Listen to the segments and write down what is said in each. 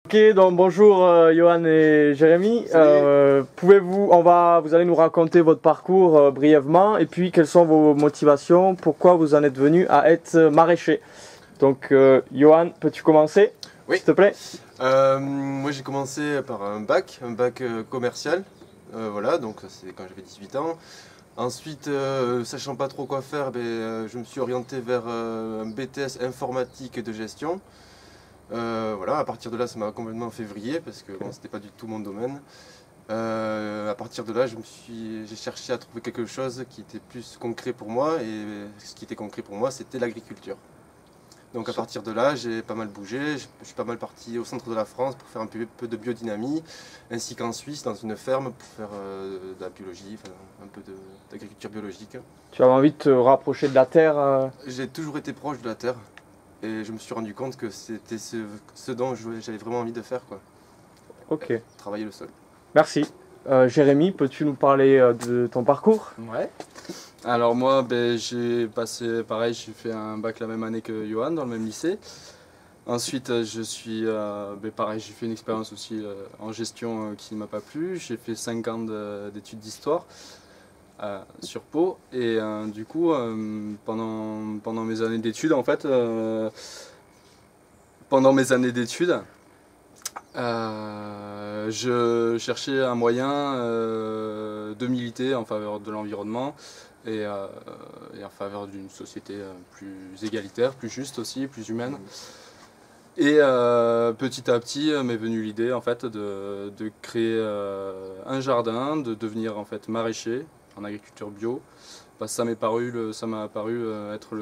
Ok, donc bonjour Johan et Jérémy. Vous allez nous raconter votre parcours brièvement et puis quelles sont vos motivations, pourquoi vous en êtes venu à être maraîcher. Donc Johan, peux-tu commencer, Oui. s'il te plaît? Moi j'ai commencé par un bac commercial, voilà, donc ça, c'est quand j'avais 18 ans. Ensuite, sachant pas trop quoi faire, je me suis orienté vers un BTS informatique de gestion. Voilà, à partir de là ça m'a complètement fait vriller parce que bon, c'était pas du tout mon domaine. À partir de là j'ai cherché à trouver quelque chose qui était plus concret pour moi et ce qui était concret pour moi c'était l'agriculture. Donc à partir de là, j'ai pas mal bougé, je suis pas mal parti au centre de la France pour faire un peu de biodynamie, ainsi qu'en Suisse dans une ferme pour faire de la biologie, enfin, un peu d'agriculture biologique. Tu avais envie de te rapprocher de la terre J'ai toujours été proche de la terre et je me suis rendu compte que c'était ce dont j'avais vraiment envie de faire, quoi. Ok, Travailler le sol. merci. Jérémy, peux-tu nous parler de ton parcours? Ouais. Alors moi, j'ai passé, pareil, j'ai fait un bac la même année que Johan, dans le même lycée. Ensuite, pareil, j'ai fait une expérience aussi en gestion qui ne m'a pas plu. J'ai fait 5 ans d'études d'histoire sur Pau. Et du coup, pendant mes années d'études, en fait, je cherchais un moyen de militer en faveur de l'environnement et en faveur d'une société plus égalitaire, plus juste aussi, plus humaine. Et petit à petit m'est venue l'idée en fait de créer un jardin, de devenir en fait maraîcher en agriculture bio. Parce que ça m'a paru être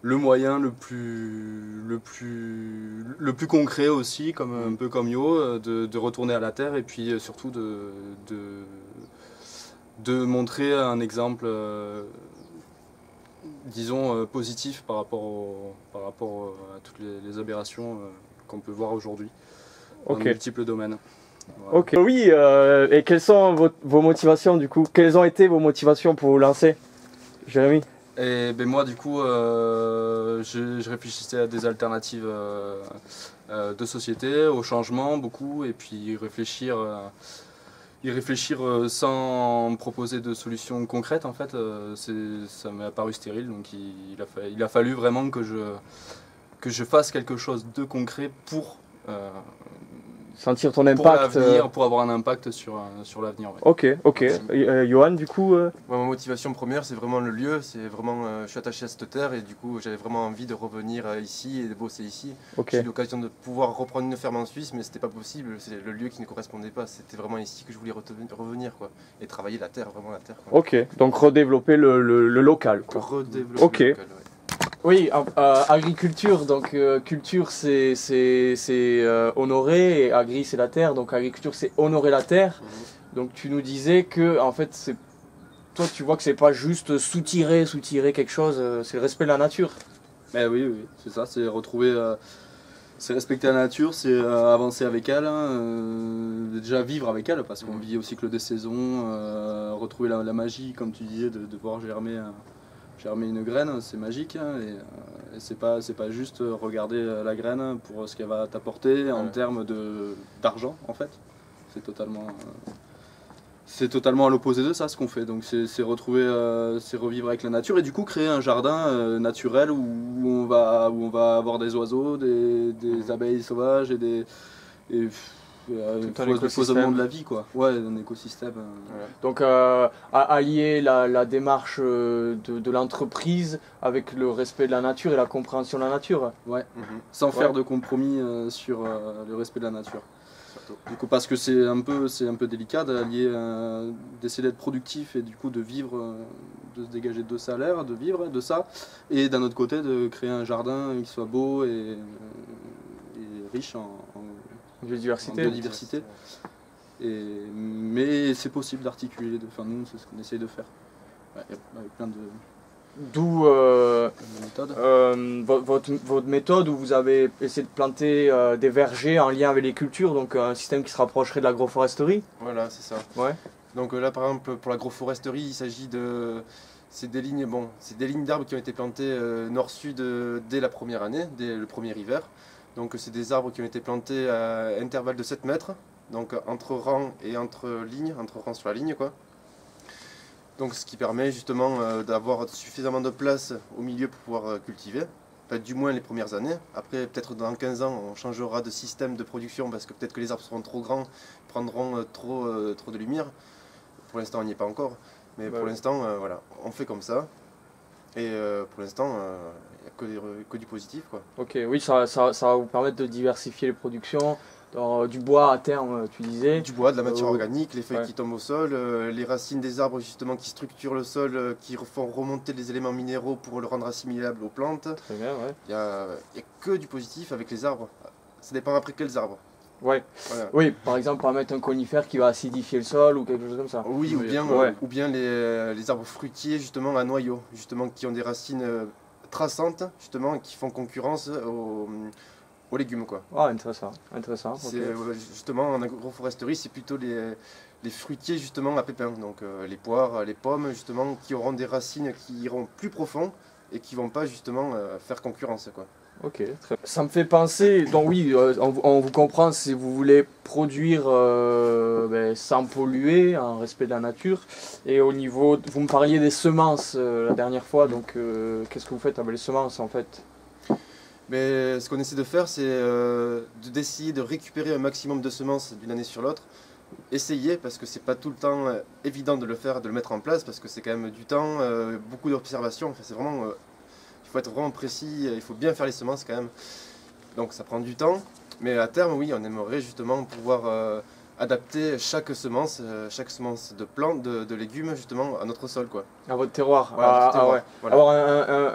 le moyen le plus concret aussi, un peu comme Yo, de retourner à la terre et puis surtout de montrer un exemple, disons, positif par rapport à toutes les aberrations qu'on peut voir aujourd'hui dans de multiples domaines. Voilà. Ok, oui, et quelles sont vos motivations du coup? Quelles ont été vos motivations pour vous lancer, Jérémy? Et moi du coup je réfléchissais à des alternatives de société, au changement beaucoup, et puis y réfléchir sans proposer de solutions concrètes en fait, ça m'est apparu stérile, donc il a fallu vraiment que je fasse quelque chose de concret pour sentir ton impact, pour avoir un impact sur l'avenir. Ok. Ouais. Johan, du coup Ma motivation première, c'est vraiment le lieu. C'est vraiment, je suis attaché à cette terre et du coup, j'avais vraiment envie de revenir ici et de bosser ici. J'ai eu l'occasion de pouvoir reprendre une ferme en Suisse, mais c'était pas possible. C'est le lieu qui ne correspondait pas. C'était vraiment ici que je voulais revenir, quoi, et travailler la terre, vraiment la terre, quoi. Ok, donc redévelopper le local, quoi. Redévelopper le local, ouais. Oui, agriculture, donc culture c'est honorer, et agri c'est la terre, donc agriculture c'est honorer la terre. Donc tu nous disais que en fait toi tu vois que c'est pas juste soutirer quelque chose, c'est le respect de la nature. Oui, c'est ça, c'est retrouver, c'est respecter la nature, c'est avancer avec elle, déjà vivre avec elle, parce qu'on vit au cycle des saisons, retrouver la magie, comme tu disais, de voir germer une graine, c'est magique, et c'est pas juste regarder la graine pour ce qu'elle va t'apporter en termes d'argent en fait. C'est totalement à l'opposé de ça ce qu'on fait. Donc c'est revivre avec la nature et du coup créer un jardin naturel où on va avoir des oiseaux, des abeilles sauvages et le foisonnement de la vie, quoi. Ouais, un écosystème. Donc allier la démarche de l'entreprise avec le respect de la nature et la compréhension de la nature. Ouais. Sans faire de compromis sur le respect de la nature. Du coup, parce que c'est un peu délicat d'allier, d'essayer d'être productif et du coup de vivre, de se dégager de salaire, de vivre de ça, et d'un autre côté de créer un jardin qui soit beau et riche en biodiversité. Mais c'est possible d'articuler, nous c'est ce qu'on essaye de faire, avec plein de... D'où votre méthode où vous avez essayé de planter des vergers en lien avec les cultures, donc un système qui se rapprocherait de l'agroforesterie. Voilà, c'est ça. Ouais. Donc là par exemple pour l'agroforesterie, il s'agit c'est des lignes d'arbres qui ont été plantées nord-sud dès la première année, dès le premier hiver. Donc c'est des arbres qui ont été plantés à intervalle de 7 mètres, donc entre rangs et entre lignes, entre rangs sur la ligne quoi. Donc ce qui permet justement d'avoir suffisamment de place au milieu pour pouvoir cultiver, enfin, du moins les premières années. Après peut-être dans 15 ans on changera de système de production parce que peut-être que les arbres seront trop grands, prendront trop de lumière. Pour l'instant on n'y est pas encore, mais pour l'instant voilà, on fait comme ça. Et pour l'instant, il n'y a que du positif quoi. Ok, oui, ça va vous permettre de diversifier les productions. Du bois à terme, tu disais. Du bois, de la matière organique, les feuilles qui tombent au sol, les racines des arbres justement qui structurent le sol, qui font remonter les éléments minéraux pour le rendre assimilable aux plantes. Très bien, ouais. Il n'y a que du positif avec les arbres. Ça dépend après quels arbres. Ouais. Voilà. Oui, par exemple, par mettre un conifère qui va acidifier le sol ou quelque chose comme ça. Oui, ou bien les arbres fruitiers justement à noyaux, justement qui ont des racines traçantes, justement, qui font concurrence aux légumes quoi. Ah, intéressant. Okay. Justement en agroforesterie c'est plutôt les fruitiers justement à pépins, donc les poires, les pommes justement qui auront des racines qui iront plus profond et qui vont pas justement faire concurrence quoi. Ok, très bien. Ça me fait penser, donc oui, on vous comprend si vous voulez produire sans polluer, en respect de la nature. Et au niveau, vous me parliez des semences la dernière fois, donc qu'est-ce que vous faites avec les semences en fait? Mais ce qu'on essaie de faire, c'est d'essayer de récupérer un maximum de semences d'une année sur l'autre. Essayer, parce que c'est pas tout le temps évident de le faire, de le mettre en place, parce que c'est quand même du temps, beaucoup d'observations. Enfin, c'est vraiment, il faut être vraiment précis, il faut bien faire les semences quand même. Donc ça prend du temps, mais à terme, oui, on aimerait justement pouvoir adapter chaque semence de plantes, de légumes justement à notre sol quoi. À votre terroir. Voilà, voilà. Avoir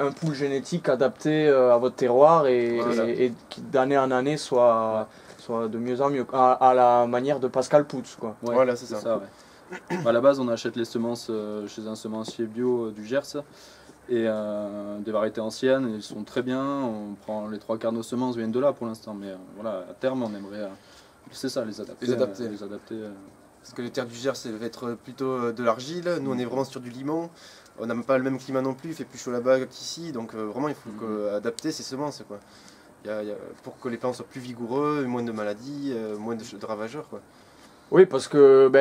un pool génétique adapté à votre terroir et qui d'année en année soit de mieux en mieux, à la manière de Pascal Poutz quoi. Ouais, voilà, c'est ça. Ouais. À la base on achète les semences chez un semencier bio du Gers et des variétés anciennes, ils sont très bien, on prend les 3/4 de nos semences viennent de là pour l'instant, mais voilà, à terme on aimerait c'est ça, les adapter. Parce que les terres du Gers, ça va être plutôt de l'argile. Nous, on est vraiment sur du limon. On n'a pas le même climat non plus, il fait plus chaud là-bas qu'ici. Donc vraiment, il faut adapter ces semences quoi. Pour que les plants soient plus vigoureux, moins de maladies, moins de ravageurs quoi. Oui, parce que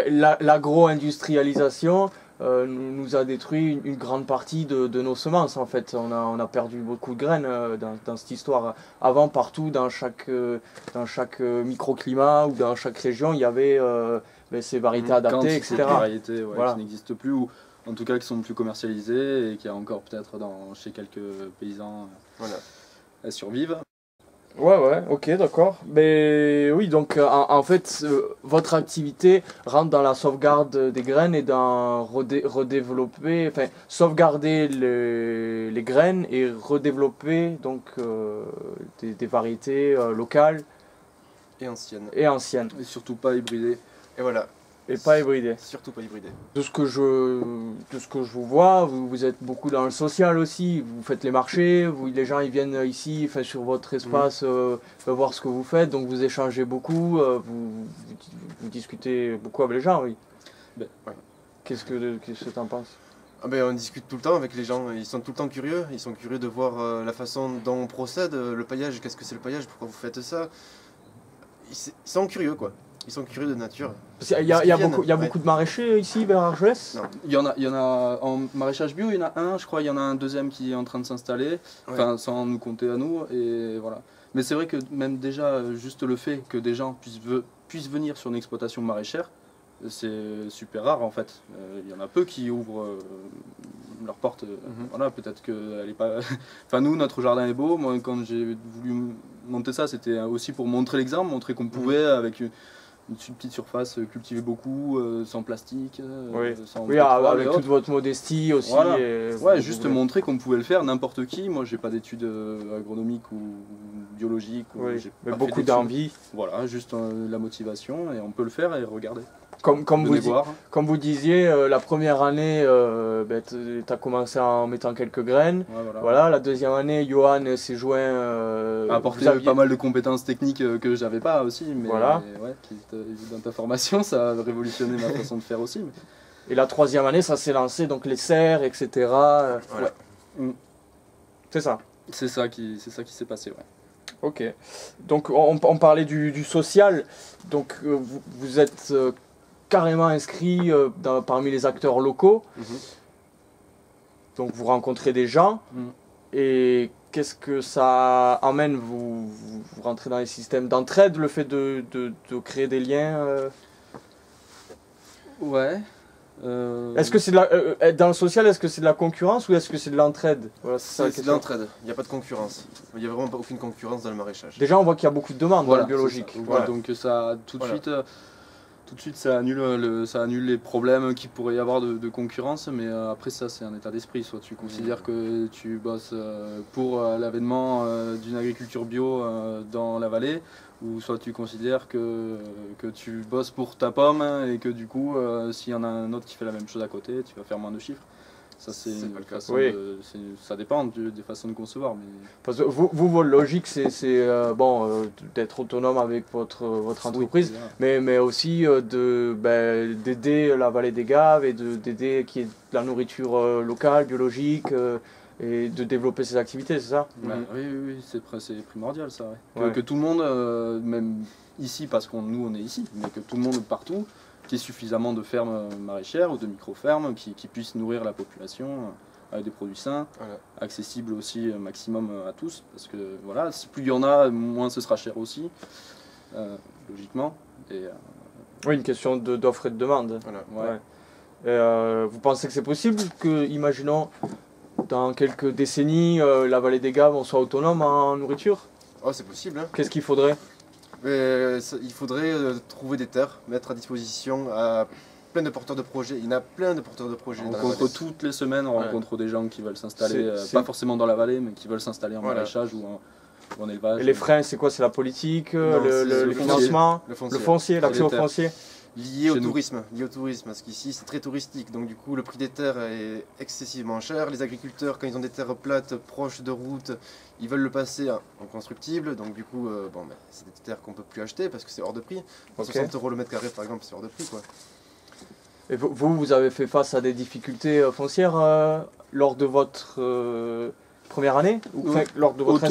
l'agro-industrialisation nous a détruit une grande partie de nos semences en fait. On a perdu beaucoup de graines dans cette histoire. Avant, partout, dans chaque microclimat ou dans chaque région, il y avait ces variétés adaptées, etc. Des variétés voilà. Qui n'existent plus ou en tout cas qui sont plus commercialisées et qui a encore peut-être chez quelques paysans elles survivent. Ouais, ok, d'accord. Mais oui, donc en fait, votre activité rentre dans la sauvegarde des graines et dans redévelopper, enfin, sauvegarder les graines et redévelopper donc des variétés locales et anciennes. Et surtout pas hybridées. Et voilà. Et pas hybridé. Surtout pas hybridé. De ce que je vous vois, vous êtes beaucoup dans le social aussi. Vous faites les marchés, les gens ils viennent ici, sur votre espace, voir ce que vous faites. Donc vous échangez beaucoup, vous discutez beaucoup avec les gens, oui. Ben, ouais. Qu'est-ce que tu en penses? On discute tout le temps avec les gens. Ils sont tout le temps curieux. Ils sont curieux de voir la façon dont on procède, le paillage. Qu'est-ce que c'est le paillage? Pourquoi vous faites ça? Ils sont curieux quoi. Ils sont curieux de nature. Il y a beaucoup de maraîchers ici vers Argelès? Il y en a en maraîchage bio, il y en a un, je crois, il y en a un deuxième qui est en train de s'installer, sans nous compter à nous, et voilà. Mais c'est vrai que même déjà, juste le fait que des gens puissent venir sur une exploitation maraîchère, c'est super rare en fait. Il y en a peu qui ouvrent leur porte. Voilà, peut-être qu'elle est pas. Enfin, nous, notre jardin est beau. Moi, quand j'ai voulu monter ça, c'était aussi pour montrer l'exemple, montrer qu'on pouvait, avec une petite surface, cultiver beaucoup, sans plastique, sans pétrole, avec toute votre modestie aussi. Voilà. Juste montrer qu'on pouvait le faire, n'importe qui. Moi, j'ai pas d'études agronomiques ou biologiques. Mais beaucoup d'envie. Voilà, juste la motivation, et on peut le faire et regarder. Comme vous disiez, la première année, tu as commencé en mettant quelques graines. Voilà. La deuxième année, Johan s'est joint. A apporté pas mal de compétences techniques que j'avais pas aussi, mais dans ta formation, ça a révolutionné ma façon de faire aussi. Mais... Et la troisième année, ça s'est lancé, donc les serres, etc. Voilà. C'est ça. C'est ça qui s'est passé, ouais. Ok. Donc on parlait du social. Donc vous êtes carrément inscrit parmi les acteurs locaux. Donc vous rencontrez des gens. Et qu'est-ce que ça amène? Vous rentrez dans les systèmes d'entraide, le fait de créer des liens Ouais. Est-ce que c'est dans le social, est-ce que c'est de la concurrence ou est-ce que c'est de l'entraide? Voilà, C'est de l'entraide, il n'y a pas de concurrence. Il n'y a vraiment aucune concurrence dans le maraîchage. Déjà, on voit qu'il y a beaucoup de demandes dans le biologique. Voilà. Donc ça, tout de suite, ça annule les problèmes qu'il pourrait y avoir de concurrence, mais après ça, c'est un état d'esprit. Soit tu considères que tu bosses pour l'avènement d'une agriculture bio dans la vallée, ou soit tu considères que tu bosses pour ta pomme et que du coup, s'il y en a un autre qui fait la même chose à côté, tu vas faire moins de chiffres. Ça, c'est une façon ça dépend des façons de concevoir. Mais... Parce que votre logique, c'est d'être autonome avec votre entreprise, mais aussi d'aider la vallée des Gaves et d'aider qu'il y ait de la nourriture locale, biologique, et de développer ses activités, c'est ça? Oui, c'est primordial ça. Que tout le monde, même ici, parce que nous on est ici, mais que tout le monde partout, qu'il y ait suffisamment de fermes maraîchères ou de micro-fermes qui puissent nourrir la population avec des produits sains, accessibles aussi maximum à tous, parce que voilà, plus il y en a, moins ce sera cher aussi, logiquement. Oui, une question d'offre et de demande. Vous pensez que c'est possible que, imaginons, dans quelques décennies, la vallée des Gaves soit autonome en nourriture? Oh, c'est possible. Hein. Qu'est-ce qu'il faudrait? Il faudrait trouver des terres, mettre à disposition à plein de porteurs de projets. Il y en a plein de porteurs de projets. Toutes les semaines, on rencontre des gens qui veulent s'installer, pas forcément dans la vallée, mais qui veulent s'installer en maraîchage ou en élevage. Et les freins, c'est quoi? C'est la politique, le financement, le foncier, l'accès au foncier? Lié au tourisme, parce qu'ici c'est très touristique, donc du coup le prix des terres est excessivement cher. Les agriculteurs, quand ils ont des terres plates, proches de routes, ils veulent le passer en constructible, donc du coup c'est des terres qu'on ne peut plus acheter parce que c'est hors de prix. 60 € le mètre carré par exemple, c'est hors de prix quoi. Et vous avez fait face à des difficultés foncières lors de votre première année ou lors de votre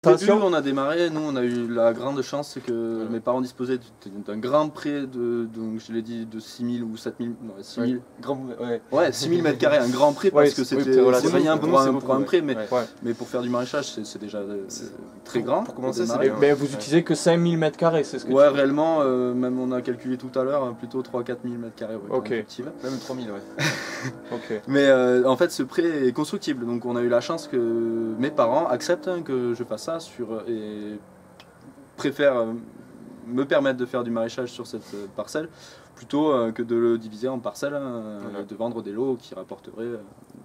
Au début, on a démarré, nous on a eu la grande chance que mes parents disposaient d'un grand prêt donc je l'ai dit, de 6 000 ou 7 000, non 6 000, 6 000 mètres carrés, un grand prêt parce que c'était rien pour un prêt, mais pour faire du maraîchage c'est déjà très grand. Pour commencer, mais vous utilisez que 5 000 mètres carrés, c'est ce que réellement, même on a calculé tout à l'heure, plutôt 3-4 000 mètres carrés. Même 3 000, Mais en fait ce prêt est constructible, donc on a eu la chance que mes parents acceptent que je fasse ça et préfèrent me permettre de faire du maraîchage sur cette parcelle plutôt que de le diviser en parcelles, de vendre des lots qui rapporteraient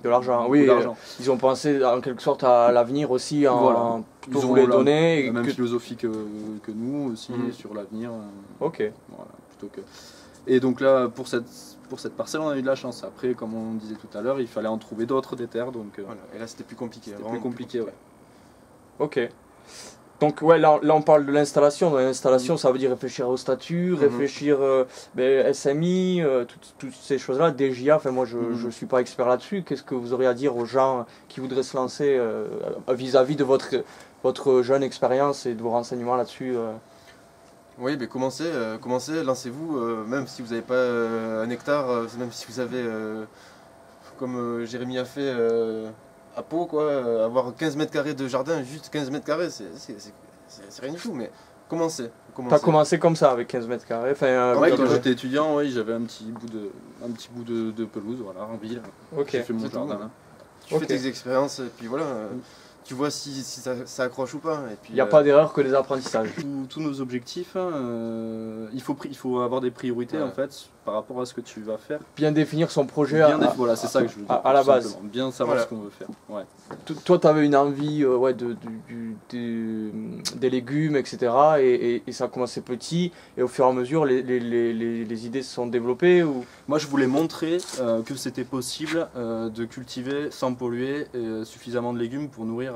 de l'argent. Oui, ils ont pensé en quelque sorte à l'avenir aussi, plutôt vous les donner. La même philosophie que nous aussi sur l'avenir. Et donc là, pour cette parcelle, on a eu de la chance. Après, comme on disait tout à l'heure, il fallait en trouver d'autres des terres. Donc, et là, c'était plus compliqué. Ok. Donc là on parle de l'installation. L'installation, ça veut dire réfléchir au statut, réfléchir SMI, toutes ces choses-là, DGA. Enfin moi je suis pas expert là-dessus. Qu'est-ce que vous auriez à dire aux gens qui voudraient se lancer vis-à-vis de votre jeune expérience et de vos renseignements là-dessus? Oui, mais commencez, lancez-vous, même si vous n'avez pas un hectare, même si vous avez, comme Jérémy a fait, à Pau, quoi, avoir 15 mètres carrés de jardin, juste 15 mètres carrés, c'est rien du tout, mais commencez. T'as commencé comme ça, avec 15 mètres carrés? Quand j'étais étudiant, j'avais un petit bout de pelouse, voilà, en ville. J'ai fait mon jardin. Tu fais tes expériences, et puis voilà. Tu vois si ça accroche ou pas. Il n'y a pas d'erreur que des apprentissages. Tous nos objectifs, il faut avoir des priorités en fait par rapport à ce que tu vas faire. Bien définir son projet voilà, c'est ça que je veux dire. À la base. Bien savoir ce qu'on veut faire. Toi, tu avais une envie des légumes, etc. Et ça a commencé petit. Et au fur et à mesure, les idées se sont développées Moi, je voulais montrer que c'était possible de cultiver sans polluer suffisamment de légumes pour nourrir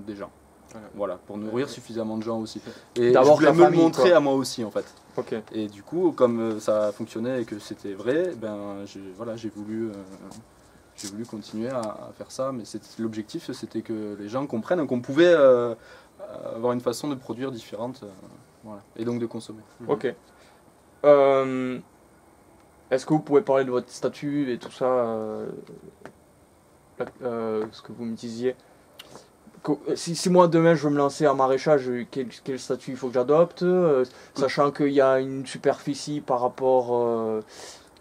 des gens. Voilà, pour nourrir suffisamment de gens aussi. Et je voulais me le montrer à moi aussi en fait. Et du coup, comme ça fonctionnait et que c'était vrai, j'ai voulu continuer à faire ça. Mais l'objectif, c'était que les gens comprennent qu'on pouvait avoir une façon de produire différente, voilà, et donc de consommer. Ok. Est-ce que vous pouvez parler de votre statut et tout ça, ce que vous me disiez? Si moi demain je veux me lancer en maraîchage, quel statut il faut que j'adopte, sachant qu'il y a une superficie par rapport,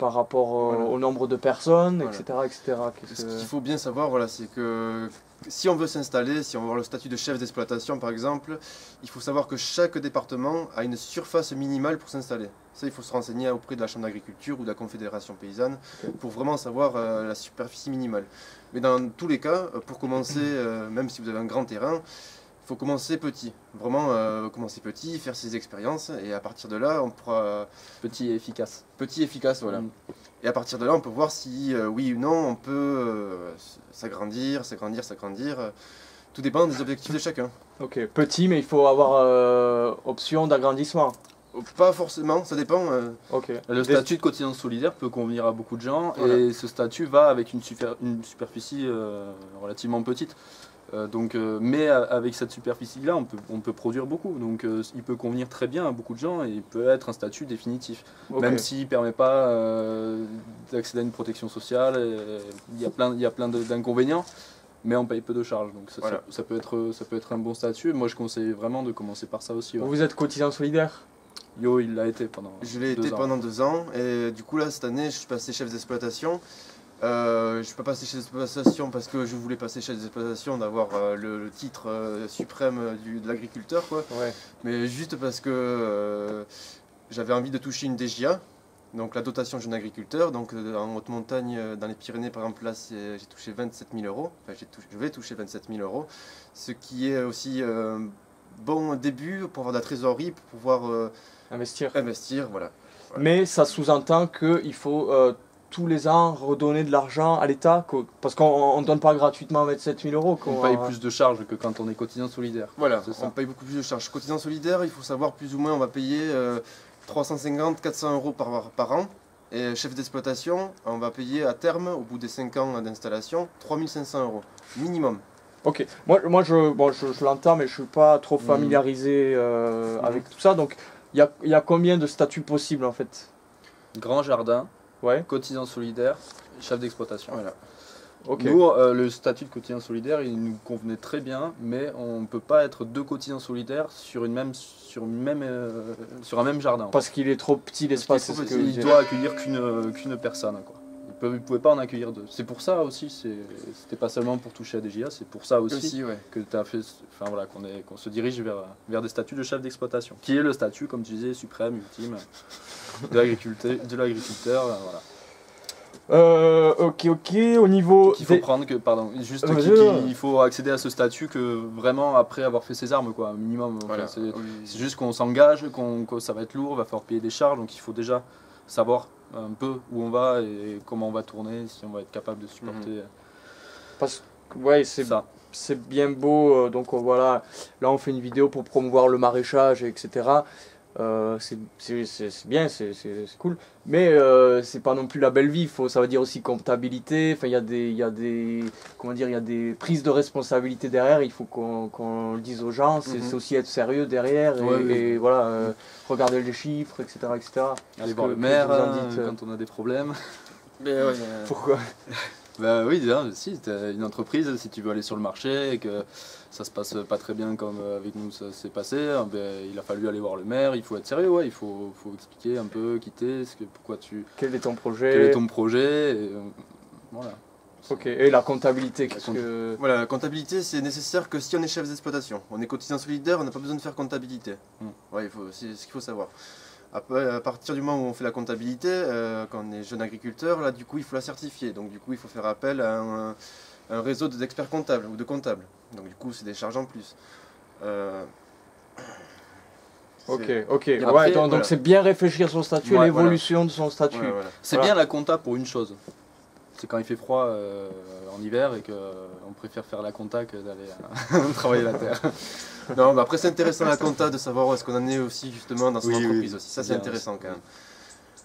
Voilà. au nombre de personnes, Voilà. etc. etc. Ce qu'il faut bien savoir, voilà, c'est que si on veut s'installer, si on veut avoir le statut de chef d'exploitation par exemple, il faut savoir que chaque département a une surface minimale pour s'installer. Ça, il faut se renseigner auprès de la Chambre d'agriculture ou de la Confédération paysanne pour vraiment savoir la superficie minimale. Mais dans tous les cas, pour commencer, même si vous avez un grand terrain, il faut commencer petit. Vraiment commencer petit, faire ses expériences et à partir de là, on pourra... Petit et efficace. Petit, efficace, voilà. Et à partir de là, on peut voir si, oui ou non, on peut s'agrandir. Tout dépend des objectifs de chacun. Ok, petit, mais il faut avoir option d'agrandissement. Pas forcément, ça dépend. Ok. Le statut de cotisant solidaire peut convenir à beaucoup de gens, Voilà. et ce statut va avec une superficie relativement petite. Mais avec cette superficie-là, on peut produire beaucoup. Donc il peut convenir très bien à beaucoup de gens et il peut être un statut définitif. Ok. Même s'il ne permet pas d'accéder à une protection sociale, il y a plein d'inconvénients, mais on paye peu de charges. Donc Voilà. ça peut être un bon statut. Moi je conseille vraiment de commencer par ça aussi. Ouais. Vous êtes cotisant solidaire? Yo, il l'a été pendant Je l'ai 2 été ans. pendant 2 ans et du coup là cette année je suis passé chef d'exploitation. Je ne suis pas passé chef d'exploitation parce que je voulais passer chef d'exploitation, d'avoir le titre suprême de l'agriculteur, quoi. Ouais. Mais juste parce que j'avais envie de toucher une DGA, donc la dotation jeune agriculteur. Donc en haute montagne, dans les Pyrénées par exemple, là j'ai touché 27 000 euros. Enfin, je vais toucher 27 000 euros, ce qui est aussi bon début pour avoir de la trésorerie, pour pouvoir Investir. voilà. Mais ça sous-entend qu'il faut tous les ans redonner de l'argent à l'État, parce qu'on ne donne pas gratuitement 27 000 euros. On paye plus de charges que quand on est cotisant solidaire. Voilà, C'est ça. on paye beaucoup plus de charges. Cotisant solidaire, il faut savoir plus ou moins, on va payer 350-400 euros par an. Et chef d'exploitation, on va payer à terme, au bout des 5 ans d'installation, 3500 euros, minimum. Ok, moi je l'entends, mais je ne suis pas trop familiarisé avec tout ça. Donc il y a combien de statuts possibles en fait? Grand jardin, Ouais, cotisant solidaire, chef d'exploitation. Voilà. ok. Nous, le statut de cotisant solidaire, il nous convenait très bien, mais on ne peut pas être 2 cotisants solidaires sur un même jardin. Parce qu'il est trop petit l'espace. Parce c'est qu'il est ce trop que Il je doit accueillir qu'une personne, quoi. Vous ne pouvez pas en accueillir 2. C'est pour ça aussi, c'était pas seulement pour toucher à des GIA, c'est pour ça aussi Ouais. que tu as fait, enfin voilà, qu'on se dirige vers des statuts de chef d'exploitation, qui est le statut, comme tu disais, suprême, ultime, de l'agriculteur, voilà. Ok, au niveau. Il faut des- prendre que, pardon, juste Vas-y. qu'il faut accéder à ce statut que vraiment après avoir fait ses armes, quoi, minimum. Enfin, Voilà. c'est juste qu'on s'engage, que ça va être lourd, va falloir payer des charges, donc il faut déjà savoir un peu où on va et comment on va tourner, si on va être capable de supporter Parce que, ouais, ça. c'est bien beau. Donc voilà, là on fait une vidéo pour promouvoir le maraîchage, etc. C'est bien, c'est cool. Mais c'est pas non plus la belle vie. Ça veut dire aussi comptabilité. Enfin, il y a des prises de responsabilité derrière. Il faut qu'on le dise aux gens. C'est aussi être sérieux derrière et voilà, regarder les chiffres, etc., etc. Aller Ce voir que- le que maire vous en dites, quand on a des problèmes. Mais ouais, Pourquoi? Bah oui, déjà, si tu as une entreprise, si tu veux aller sur le marché et que ça se passe pas très bien comme avec nous ça s'est passé, ben, il a fallu aller voir le maire, il faut être sérieux, ouais, il faut expliquer un peu, pourquoi Quel est ton quel projet? est ton projet, et, voilà. Ok. Et la comptabilité, qu'est-ce que... voilà, la comptabilité c'est nécessaire que si on est chef d'exploitation. On est cotisant solidaire, on n'a pas besoin de faire comptabilité. Ouais, c'est ce qu'il faut savoir. Après, à partir du moment où on fait la comptabilité, quand on est jeune agriculteur, là du coup il faut la certifier. Donc du coup il faut faire appel à un réseau d'experts comptables ou de comptables. Donc du coup c'est des charges en plus. Ok. après, Ouais, donc voilà. c'est bien réfléchir son statut, Ouais, l'évolution de son statut. Voilà, voilà. C'est Voilà. bien la compta pour une chose. C'est quand il fait froid en hiver et qu'on préfère faire la compta que d'aller travailler la terre. Non, mais après c'est intéressant la compta de savoir où est-ce qu'on en est aussi justement dans son Oui, entreprise oui, aussi. Ça c'est c'est bien intéressant aussi. quand même.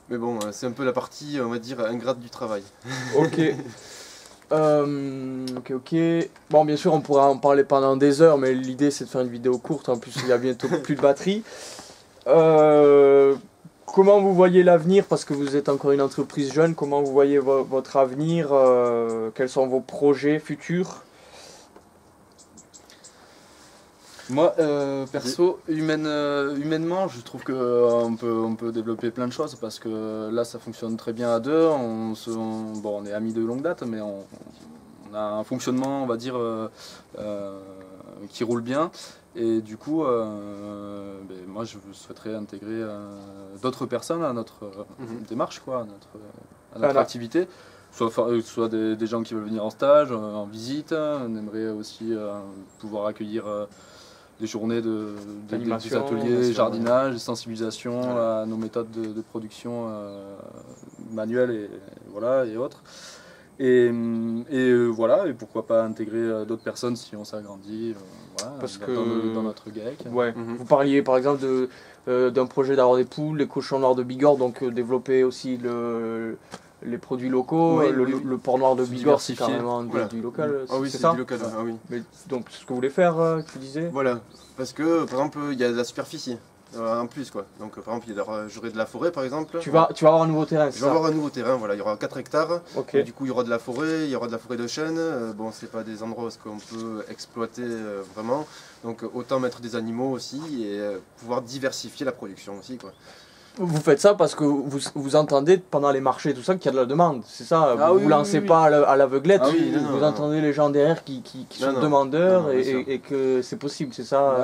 Mais bon, c'est un peu la partie, on va dire, ingrate du travail. Ok. Ok. Bon, bien sûr, on pourra en parler pendant des heures, mais l'idée c'est de faire une vidéo courte. En plus, il y a bientôt plus de batterie. Comment vous voyez l'avenir? Parce que vous êtes encore une entreprise jeune. Comment vous voyez votre avenir? Quels sont vos projets futurs? Moi, perso, humainement, je trouve qu'on peut développer plein de choses parce que là, ça fonctionne très bien à deux. Bon, on est amis de longue date, mais on a un fonctionnement, on va dire, qui roule bien. Et du coup, moi, je souhaiterais intégrer d'autres personnes à notre démarche, quoi, à notre activité. Soit des gens qui veulent venir en stage, en visite. On aimerait aussi pouvoir accueillir des journées des ateliers, jardinage, sensibilisation à nos méthodes de production manuelles et autres. Et voilà, et pourquoi pas intégrer d'autres personnes si on s'agrandit dans notre GAEC. Ouais. Vous parliez par exemple d'un projet d'avoir des poules, les cochons noirs de Bigorre, donc développer aussi les produits locaux, le porc noir de Bigorre c'est carrément du local, c'est ça du local, oui. Mais, donc ce que vous voulez faire, tu disais? Voilà, parce que par exemple il y a de la superficie. En plus quoi, donc par exemple j'aurai de la forêt par exemple. Tu vas avoir un nouveau terrain, Je vais avoir un nouveau terrain, voilà, il y aura 4 hectares, okay. Du coup il y aura de la forêt, il y aura de la forêt de chêne, bon c'est pas des endroits où on peut exploiter vraiment, donc autant mettre des animaux aussi et pouvoir diversifier la production aussi quoi. Vous faites ça parce que vous entendez pendant les marchés tout ça qu'il y a de la demande, c'est ça? Vous ne lancez pas à l'aveuglette, vous entendez les gens derrière qui sont demandeurs et que c'est possible, c'est ça?